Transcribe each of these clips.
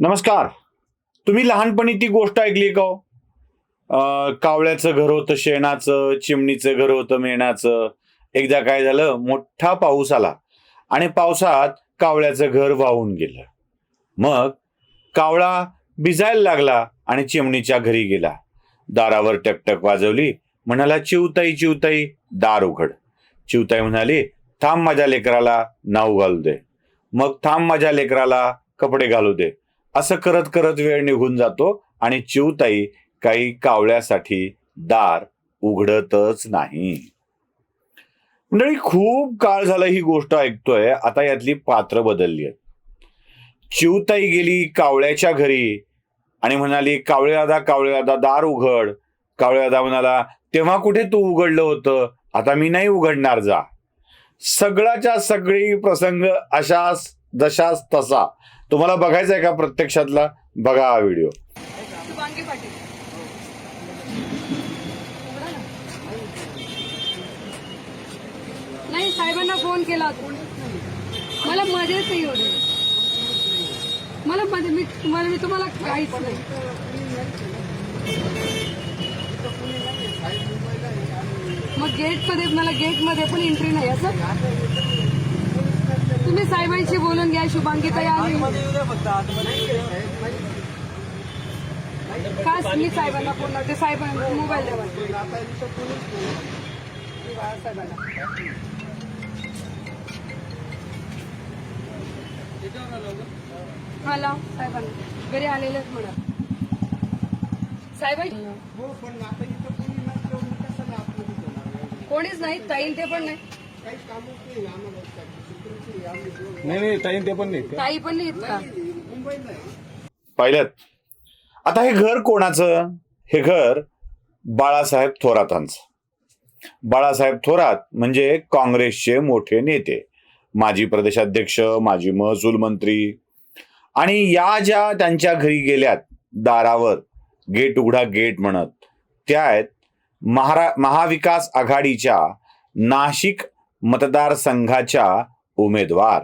नमस्कार. तुम्ही लहानपणी ती गोष्ट ऐकली का हो? कावळ्याचं घर होतं शेणाचं, चिमणीचं घर होतं मेणाचं. एकदा काय झालं, मोठा पाऊस आला आणि पावसात कावळ्याचं घर वाहून गेलं. मग कावळा भिजायला लागला आणि चिमणीच्या घरी गेला. दारावर टकटक वाजवली. म्हणाला, चिवताई चिवताई दार उघड. चिवताई म्हणाली, थांब माझ्या लेकराला नाऊ घालू दे. मग थांब माझ्या लेकराला कपडे घालू दे. असं करत करत वेळ निघून जातो आणि चिवताई काही कावळ्यासाठी दार उघडतच नाही. मंडळी, खूप काळ झाला ही गोष्ट ऐकतोय. आता यातली पात्र बदलली आहेत. चिवताई गेली कावळ्याच्या घरी आणि म्हणाली, कावळे दादा दार उघड. कावळे दादा म्हणाला, तेव्हा कुठे तू उघडलं होतं, आता मी नाही उघडणार, जा. सगळ्याच्या सगळी प्रसंग अशाच जशाच तसा. तुम्हाला बघायचा आहे का प्रत्यक्षातला? बघा हा व्हिडिओ. नाही, साहेबांना फोन केला होता. मला मध्येच येऊ दे. मला मध्ये मी तुम्हाला काहीच नाही. मग गेटमध्ये पण एंट्री नाही असं. तुम्ही साहेबांशी बोलून घ्या. शुभांगीताई आली. खास मी साहेबांना फोन लावते. साहेबांना मोबाईल द्यावा साहेबांना. हा लाव साहेबांना. घरी आलेलेच म्हणा साहेब. कोणीच नाही. ताईन ते पण नाही. नाही ताई ते पण नाही. ताई पण नाही का? पाहिलं. आता हे घर कोणाचं? हे घर बाळासाहेब थोरातांचं. बाळासाहेब थोरात म्हणजे काँग्रेसचे मोठे नेते, माजी प्रदेशाध्यक्ष, माजी महसूल मंत्री. आणि या ज्या त्यांच्या घरी गेल्यात दारावर गेट उघडा गेट म्हणत, त्या आहेत महाविकास आघाडीच्या नाशिक मतदारसंघाच्या उमेदवार.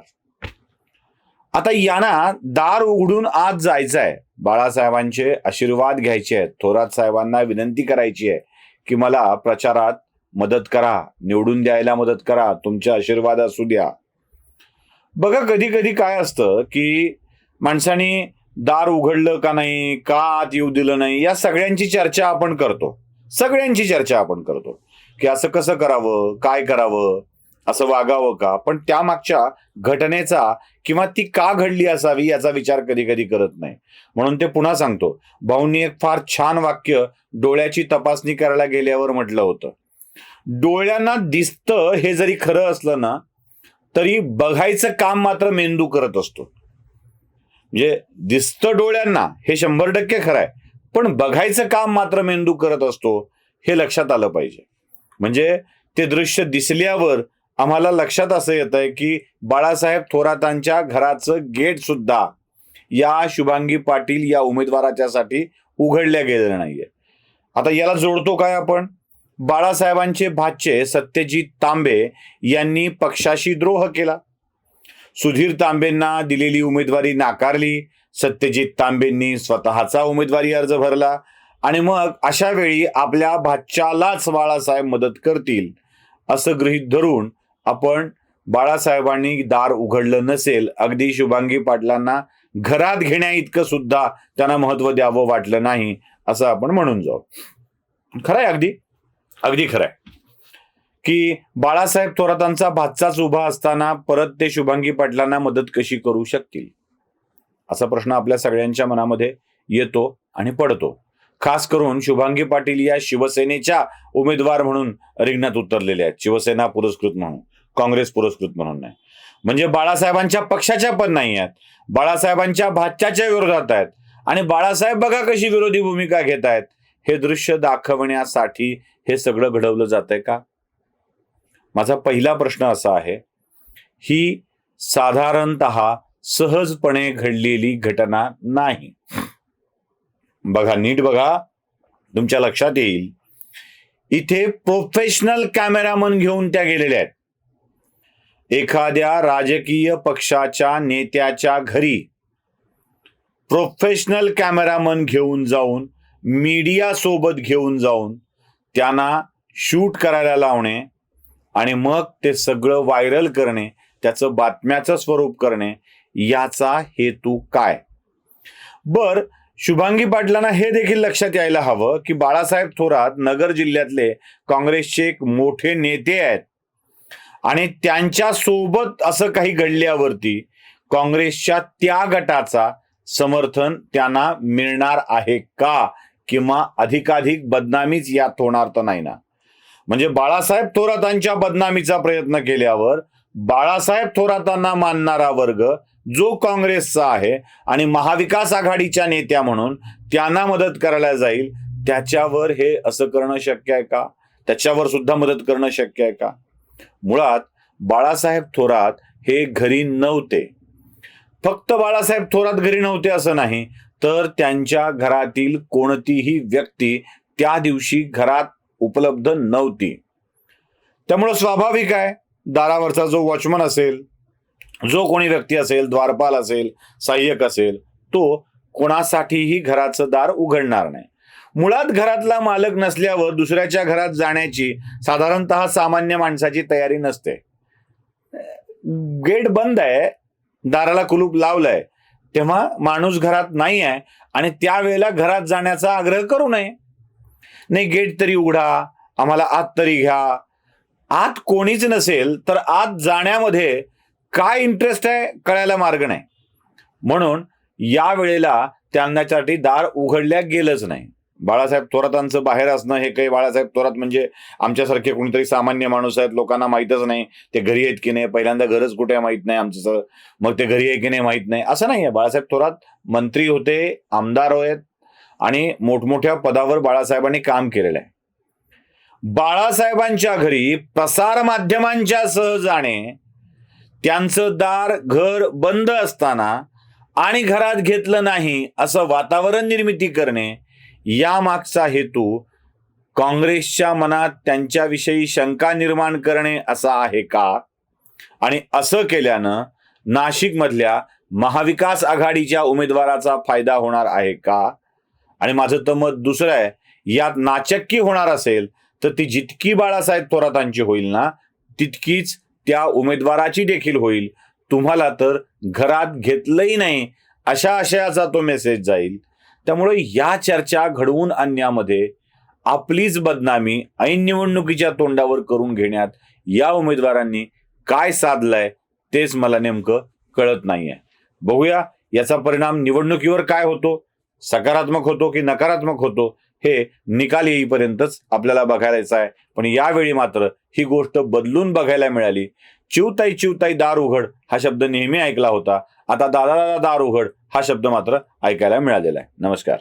आता यांना दार उघडून आत जायचंय. बाळासाहेबांचे आशीर्वाद घ्यायचे आहेत. थोरात साहेबांना विनंती करायची आहे की मला प्रचारात मदत करा, निवडून द्यायला मदत करा, तुमचे आशीर्वाद असू द्या. बघा, कधी कधी काय असतं की माणसाने दार उघडलं का नाही, का आत येऊ दिलं नाही, या सगळ्यांची चर्चा आपण करतो. की असं कसं करावं, काय करावं, असं वागावं का. पण त्यामागच्या घटनेचा किंवा ती का घडली असावी याचा विचार कधी कधी करत नाही. म्हणून ते पुन्हा सांगतो. भाऊंनी एक फार छान वाक्य डोळ्याची तपासणी करायला गेल्यावर म्हटलं होतं. डोळ्यांना दिसतं हे जरी खरं असलं ना, तरी बघायचं काम मात्र मेंदू करत असतो. म्हणजे दिसतं डोळ्यांना हे 100% खरं आहे, पण बघायचं काम मात्र मेंदू करत असतो, हे लक्षात आलं पाहिजे. म्हणजे ते दृश्य दिसल्यावर आम्हाला लक्षात असं येत आहे की बाळासाहेब थोरातांच्या घराचं गेट सुद्धा या शुभांगी पाटील या उमेदवाराच्यासाठी उघडल्या गेलेलं नाहीये. आता याला जोडतो काय आपण? बाळासाहेबांचे भाचे सत्यजित तांबे यांनी पक्षाशी द्रोह केला. सुधीर तांबेंना दिलेली उमेदवारी नाकारली. सत्यजित तांबेंनी स्वतःचा उमेदवारी अर्ज भरला आणि मग अशा वेळी आपल्या भाच्यालाच बाळासाहेब मदत करतील असं गृहीत धरून आपण बाळासाहेबांनी दार उघडलं नसेल, अगदी शुभांगी पाटलांना घरात घेण्या इतकं सुद्धा त्यांना महत्व द्यावं वाटलं नाही असं आपण म्हणून जाऊ. खरंय, अगदी खरंय की बाळासाहेब थोरातांचा भाच्याच उभा असताना परत ते शुभांगी पाटलांना मदत कशी करू शकतील, असा प्रश्न आपल्या सगळ्यांच्या मनामध्ये येतो आणि पडतो. खास करून शुभांगी पाटील या शिवसेनेच्या उमेदवार म्हणून रिंगणात उतरलेले आहेत. शिवसेना पुरस्कृत म्हणून, काँग्रेस पुरस्कृत म्हणून नाही. म्हणजे बाळासाहेबांच्या पक्षाच्या पण नाही आहेत, बाळासाहेबांच्या भाच्याच्या विरोधात आहेत. आणि बाळासाहेब बघा कशी विरोधी भूमिका घेत आहेत, हे दृश्य दाखवण्यासाठी हे सगळं घडवलं जात आहे का? माझा पहिला प्रश्न असा आहे, ही साधारणतः सहजपणे घडलेली घटना नाही. बघा, नीट बघा, तुमच्या लक्षात येईल. इथे प्रोफेशनल कॅमेरामन घेऊन त्या गेलेल्या आहेत. एखाद्या राजकीय पक्षाच्या नेत्याच्या घरी प्रोफेशनल कॅमेरामन घेऊन जाऊन, मीडिया सोबत घेऊन जाऊन त्यांना शूट करायला लावणे आणि मग ते सगळं व्हायरल करणे, त्याचं बातम्याचं स्वरूप करणे, याचा हेतू काय? बर, शुभांगी पाटलांना हे देखील लक्षात यायला हवं की बाळासाहेब थोरात नगर जिल्ह्यातले काँग्रेसचे एक मोठे नेते आहेत आणि त्यांच्या सोबत असं काही घडल्यावरती काँग्रेसच्या त्या गटाचा समर्थन त्यांना मिळणार आहे का, किंवा अधिकाधिक बदनामीच यात होणार तर नाही ना? म्हणजे बाळासाहेब थोरातांच्या बदनामीचा प्रयत्न केल्यावर बाळासाहेब थोरातांना मानणारा वर्ग जो काँग्रेसचा आहे आणि महाविकास आघाडीच्या नेत्या म्हणून त्यांना मदत करायला जाईल, त्याच्यावर हे असं करणं शक्य आहे का? त्याच्यावर सुद्धा मदत करणं शक्य आहे का? मुळात बाळासाहेब थोरात हे घरी नव्हते. फक्त बाळासाहेब थोरात घरी नव्हते असं नाही, तर त्यांच्या घरातील कोणतीही व्यक्ती त्या दिवशी घरात उपलब्ध नव्हती. त्यामुळं स्वाभाविक आहे, दारावरचा जो वॉचमन असेल, जो कोणी व्यक्ती असेल, द्वारपाल असेल, सहाय्यक असेल, तो कोणासाठीही घराचं दार उघडणार नाही. मुळात घरातला मालक नसल्यावर दुसऱ्याच्या घरात जाण्याची साधारणतः सामान्य माणसाची तयारी नसते. गेट बंद आहे, दाराला कुलूप लावलंय, तेव्हा माणूस घरात नाही आहे आणि त्यावेळेला घरात जाण्याचा आग्रह करू नये. नाही, गेट तरी उघडा, आम्हाला आत तरी घ्या. आत कोणीच नसेल तर आत जाण्यामध्ये काय इंटरेस्ट आहे कळायला मार्ग नाही. म्हणून या वेळेला त्यांच्यासाठी दार उघडल्या गेलंच नाही. बाळासाहेब थोरातांचं बाहेर असणं हे काही, बाळासाहेब थोरात म्हणजे आमच्यासारखे कोणीतरी सामान्य माणूस आहेत, लोकांना माहीतच नाही ते घरी आहेत की नाही, पहिल्यांदा घरच कुठे आहे माहीत नाही आमचं, मग ते घरी आहे की नाही माहीत नाही, असं नाही आहे. बाळासाहेब थोरात मंत्री होते, आमदार आहेत आणि मोठमोठ्या पदावर बाळासाहेबांनी काम केलेलं आहे. बाळासाहेबांच्या घरी प्रसार माध्यमांच्या सह जाणे, त्यांचं दार घर बंद असताना आणि घरात घेतलं नाही असं वातावरण निर्मिती करणे, या मागचा हेतू काँग्रेसच्या मनात त्यांच्याविषयी शंका निर्माण करणे असा आहे का? आणि असं केल्यानं नाशिकमधल्या महाविकास आघाडीच्या उमेदवाराचा फायदा होणार आहे का? आणि माझं तर मत दुसरं आहे, यात नाचक्की होणार असेल तर ती जितकी बाळासाहेब थोरातांची होईल ना, तितकीच त्या उमेदवाराची देखील होईल. तुम्हाला तर घरात घेतलंही नाही अशा आशयाचा तो मेसेज जाईल. त्यामुळे या चर्चा घडवून आणण्यामध्ये आपलीच बदनामी ऐन निवडणुकीच्या तोंडावर करून घेण्यात या उमेदवारांनी काय साधलंय तेच मला नेमकं कळत नाहीये. बघूया याचा परिणाम निवडणुकीवर काय होतो, सकारात्मक होतो की नकारात्मक होतो, हे निकाल येईपर्यंतच आपल्याला बघायचं आहे. पण यावेळी मात्र ही गोष्ट बदलून बघायला मिळाली. चिवताई चिवताई दार उघड हा शब्द नेहमी ऐकला होता, आता दादा दादा दार उघड हा शब्द मात्र ऐकायला मिळालेला आहे. नमस्कार.